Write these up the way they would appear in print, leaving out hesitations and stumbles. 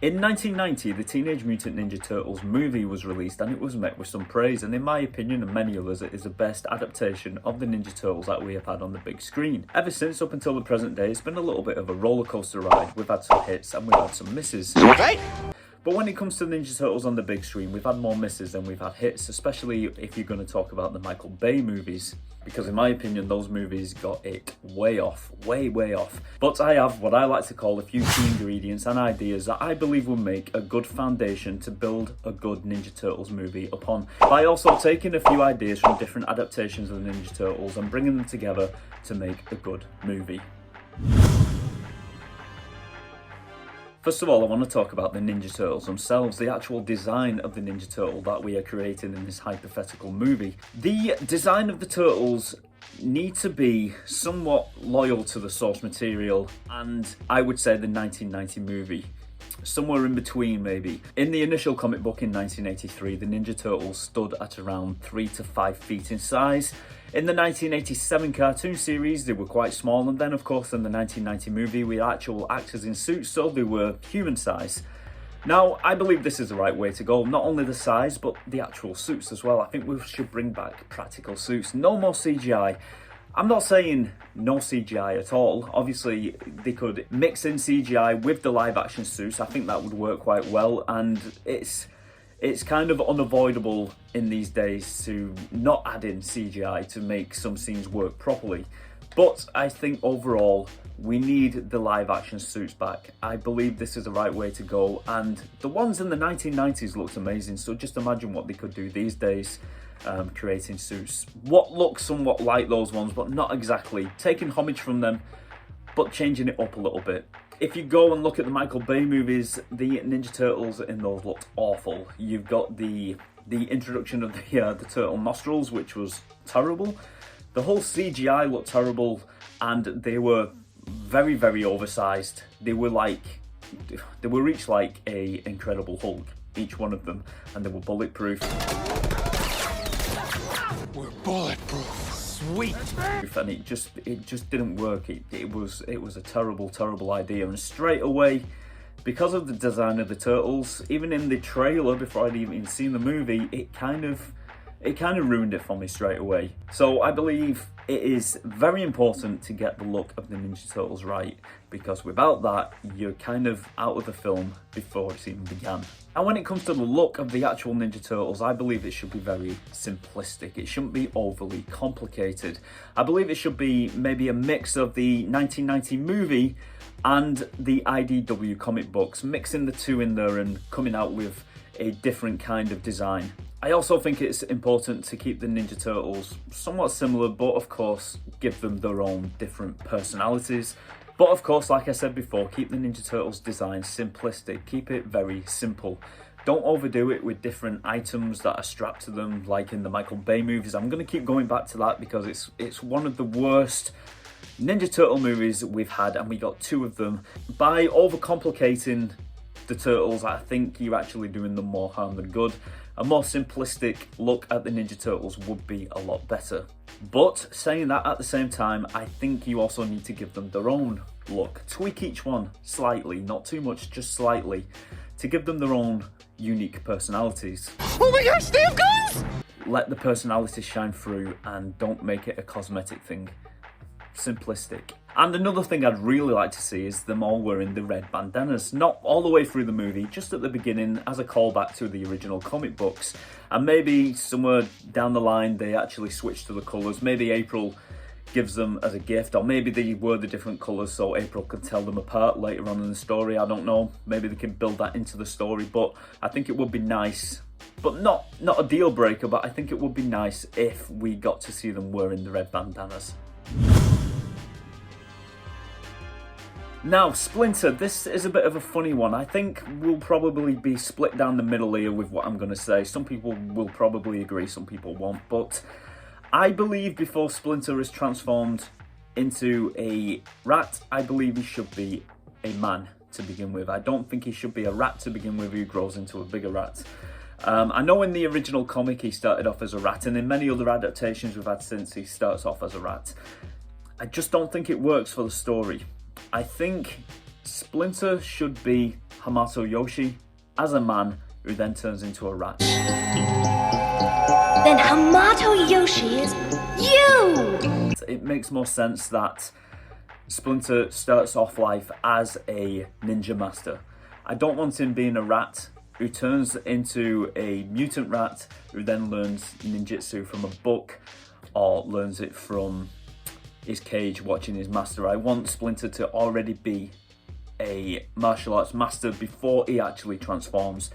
In 1990, the Teenage Mutant Ninja Turtles movie was released and it was met with some praise, and in my opinion and many others, it is the best adaptation of the Ninja Turtles that we have had on the big screen. Ever since, up until the present day, it's been a little bit of a roller coaster ride. We've had some hits and we've had some misses. Right? But when it comes to Ninja Turtles on the big screen, we've had more misses than we've had hits, especially if you're going to talk about the Michael Bay movies. Because in my opinion, those movies got it way off, way off. But I have what I like to call a few key ingredients and ideas that I believe will make a good foundation to build a good Ninja Turtles movie upon, by also taking a few ideas from different adaptations of the Ninja Turtles and bringing them together to make a good movie. First of all, I want to talk about the Ninja Turtles themselves, the actual design of the Ninja Turtle that we are creating in this hypothetical movie. The design of the Turtles need to be somewhat loyal to the source material and I would say the 1990 movie. Somewhere in between, maybe. In the initial comic book in 1983, the Ninja Turtles stood at around 3 to 5 feet in size. In the 1987 cartoon series, they were quite small, and then of course in the 1990 movie, we had actual actors in suits, so they were human size. Now, I believe this is the right way to go. Not only the size, but the actual suits as well. I think we should bring back practical suits. No more CGI. I'm not saying no CGI at all. Obviously, they could mix in CGI with the live action suits. I think that would work quite well, and it's kind of unavoidable in these days to not add in CGI to make some scenes work properly. But I think overall, we need the live action suits back. I believe this is the right way to go, and the ones in the 1990s looked amazing, so just imagine what they could do these days. Creating suits what look somewhat like those ones, but not exactly, taking homage from them but changing it up a little bit. If you go and look at the Michael Bay movies, the Ninja Turtles in those looked awful. You've got the introduction of the turtle nostrils, which was terrible. The whole CGI looked terrible, and they were very oversized. They were each like a Incredible Hulk, each one of them, and they were bulletproof. We're bulletproof. Sweet. And it just didn't work. It was a terrible idea. And straight away, because of the design of the turtles, even in the trailer before I'd even seen the movie, it kind of ruined it for me straight away. So I believe it is very important to get the look of the Ninja Turtles right, because without that, you're kind of out of the film before it's even began. And when it comes to the look of the actual Ninja Turtles, I believe it should be very simplistic. It shouldn't be overly complicated. I believe it should be maybe a mix of the 1990 movie and the IDW comic books, mixing the two in there and coming out with a different kind of design. I also think it's important to keep the Ninja Turtles somewhat similar, but of course give them their own different personalities. But of course, like I said before, keep the Ninja Turtles design simplistic, keep it very simple. Don't overdo it with different items that are strapped to them, like in the Michael Bay movies. I'm going to keep going back to that because it's one of the worst Ninja Turtle movies we've had, and we got 2 of them. By overcomplicating the Turtles, I think you're actually doing them more harm than good. A more simplistic look at the Ninja Turtles would be a lot better. But saying that, at the same time, I think you also need to give them their own look. Tweak each one slightly, not too much, just slightly, to give them their own unique personalities. Oh my gosh, they have guns! Let the personalities shine through and don't make it a cosmetic thing. Simplistic. And another thing I'd really like to see is them all wearing the red bandanas. Not all the way through the movie, just at the beginning as a callback to the original comic books. And maybe somewhere down the line they actually switch to the colours. Maybe April gives them as a gift, or maybe they wear the different colours so April can tell them apart later on in the story. I don't know. Maybe they can build that into the story, but I think it would be nice. But not a deal breaker, but I think it would be nice if we got to see them wearing the red bandanas. Now, Splinter, this is a bit of a funny one. I think we'll probably be split down the middle here with what I'm going to say. Some people will probably agree, some people won't. But I believe before Splinter is transformed into a rat, I believe he should be a man to begin with. I don't think he should be a rat to begin with who grows into a bigger rat. I know in the original comic he started off as a rat, and in many other adaptations we've had since he starts off as a rat. I just don't think it works for the story. I think Splinter should be Hamato Yoshi as a man who then turns into a rat. Then Hamato Yoshi is you! It makes more sense that Splinter starts off life as a ninja master. I don't want him being a rat who turns into a mutant rat who then learns ninjutsu from a book or learns it from his cage watching his master. I want Splinter to already be a martial arts master before he actually transforms.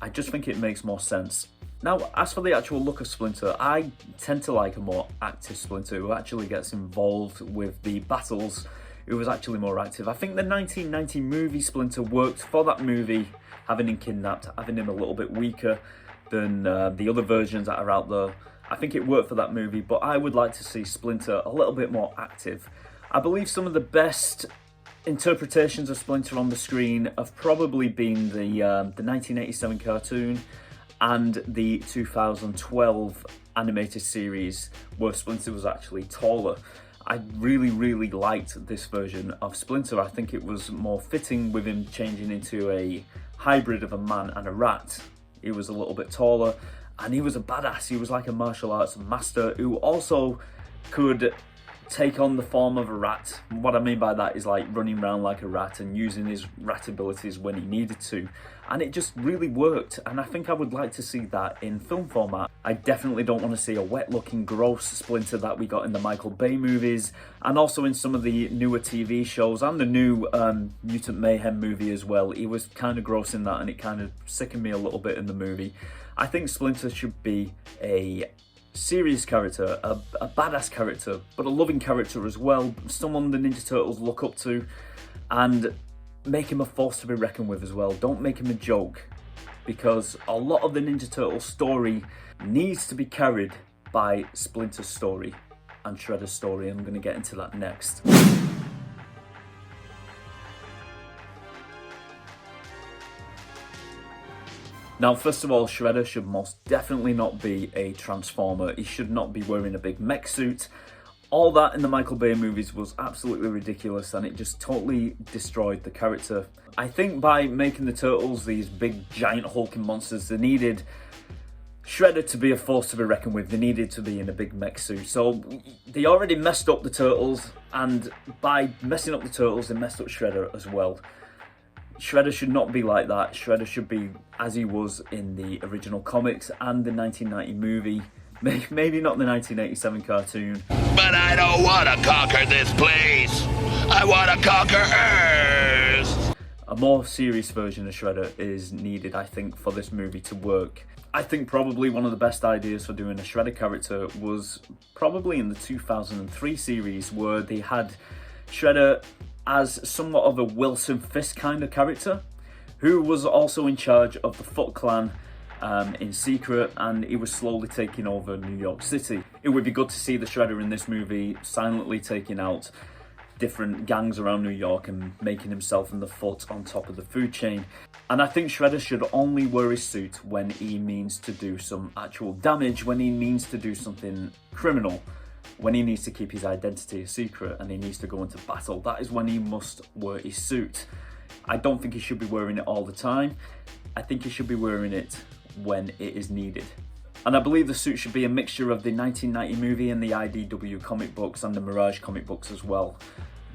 I just think it makes more sense. Now, as for the actual look of Splinter, I tend to like a more active Splinter who actually gets involved with the battles, who was actually more active. I think the 1990 movie Splinter worked for that movie, having him kidnapped, having him a little bit weaker than the other versions that are out there. I think it worked for that movie, but I would like to see Splinter a little bit more active. I believe some of the best interpretations of Splinter on the screen have probably been the 1987 cartoon and the 2012 animated series where Splinter was actually taller. I really liked this version of Splinter. I think it was more fitting with him changing into a hybrid of a man and a rat. He was a little bit taller and he was a badass. He was like a martial arts master who also could take on the form of a rat. What I mean by that is like running around like a rat and using his rat abilities when he needed to. And it just really worked, and I think I would like to see that in film format. I definitely don't want to see a wet looking gross Splinter that we got in the Michael Bay movies and also in some of the newer TV shows and the new Mutant Mayhem movie as well. He was kind of gross in that and it kind of sickened me a little bit in the movie. I think Splinter should be a serious character, a badass character, but a loving character as well, someone the Ninja Turtles look up to, and make him a force to be reckoned with as well. Don't make him a joke, because a lot of the Ninja Turtles story needs to be carried by Splinter's story and Shredder's story. I'm going to get into that next. Now, first of all, Shredder should most definitely not be a Transformer. He should not be wearing a big mech suit. All that in the Michael Bay movies was absolutely ridiculous and it just totally destroyed the character. I think by making the Turtles these big, giant, hulking monsters, they needed Shredder to be a force to be reckoned with. They needed to be in a big mech suit. So they already messed up the Turtles, and by messing up the Turtles, they messed up Shredder as well. Shredder should not be like that. Shredder should be as he was in the original comics and the 1990 movie. Maybe not the 1987 cartoon. But I don't want to conquer this place. I want to conquer Earth. A more serious version of Shredder is needed, I think, for this movie to work. I think probably one of the best ideas for doing a Shredder character was probably in the 2003 series, where they had Shredder as somewhat of a Wilson Fisk kind of character, who was also in charge of the Foot Clan in secret, and he was slowly taking over New York City. It would be good to see the Shredder in this movie silently taking out different gangs around New York and making himself and the Foot on top of the food chain. And I think Shredder should only wear his suit when he means to do some actual damage, when he means to do something criminal, when he needs to keep his identity a secret and he needs to go into battle. That is when he must wear his suit. I don't think he should be wearing it all the time. I think he should be wearing it when it is needed. And I believe the suit should be a mixture of the 1990 movie and the IDW comic books and the Mirage comic books as well.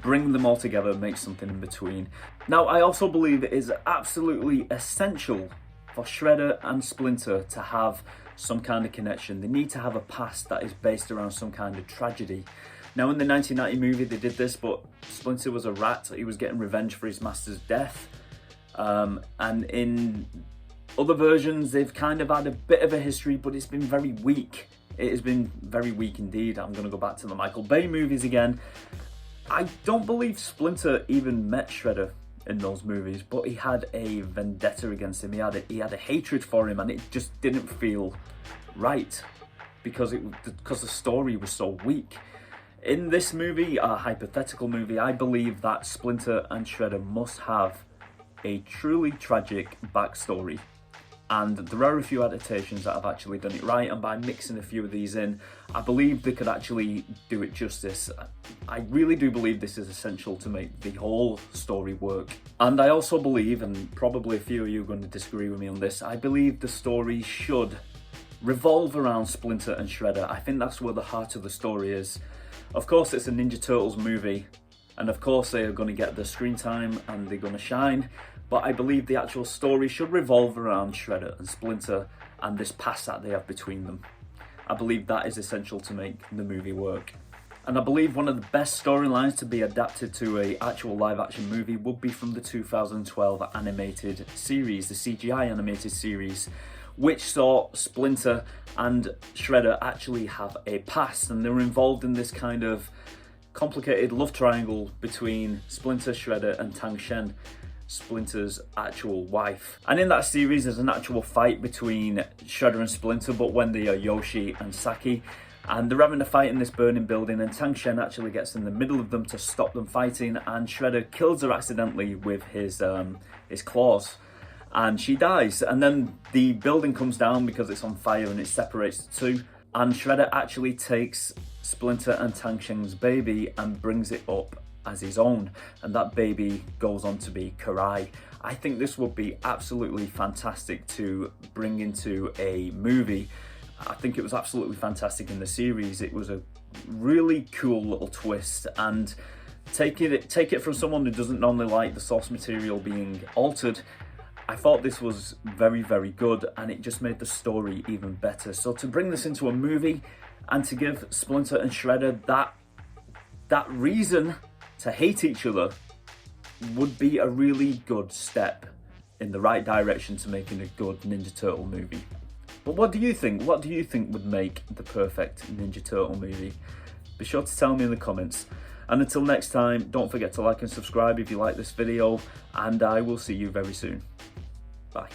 Bring them all together and make something in between. Now, I also believe it is absolutely essential for Shredder and Splinter to have some kind of connection. They need to have a past that is based around some kind of tragedy. Now, in the 1990 movie, they did this, but Splinter was a rat. He was getting revenge for his master's death. And in other versions, they've kind of had a bit of a history, but it's been very weak. It has been very weak indeed. I'm going to go back to the Michael Bay movies again. I don't believe Splinter even met Shredder in those movies, but he had a vendetta against him. He had a hatred for him, and it just didn't feel right because the story was so weak. In this movie, a hypothetical movie, I believe that Splinter and Shredder must have a truly tragic backstory. and there are a few adaptations that have actually done it right, and by mixing a few of these in, I believe they could actually do it justice. I really do believe this is essential to make the whole story work. And I also believe, and probably a few of you are going to disagree with me on this, I believe the story should revolve around Splinter and Shredder. I think that's where the heart of the story is. Of course, it's a Ninja Turtles movie, and of course they are going to get the screen time and they're going to shine, but I believe the actual story should revolve around Shredder and Splinter and this past that they have between them. I believe that is essential to make the movie work. And I believe one of the best storylines to be adapted to an actual live action movie would be from the 2012 animated series, the CGI animated series, which saw Splinter and Shredder actually have a past, and they were involved in this kind of complicated love triangle between Splinter, Shredder and Tang Shen, Splinter's actual wife. And in that series there's an actual fight between Shredder and Splinter, but when they are Yoshi and Saki, and they're having a fight in this burning building, and Tang Shen actually gets in the middle of them to stop them fighting, and Shredder kills her accidentally with his claws, and she dies. And then the building comes down because it's on fire and it separates the two, and Shredder actually takes Splinter and Tang Shen's baby and brings it up as his own, and that baby goes on to be Karai. I think this would be absolutely fantastic to bring into a movie. I think it was absolutely fantastic in the series. It was a really cool little twist, and take it from someone who doesn't normally like the source material being altered, I thought this was very, very good, and it just made the story even better. So to bring this into a movie and to give Splinter and Shredder that reason to hate each other would be a really good step in the right direction to making a good Ninja Turtle movie. But what do you think? What do you think would make the perfect Ninja Turtle movie? Be sure to tell me in the comments. And until next time, don't forget to like and subscribe if you like this video, and I will see you very soon. Bye.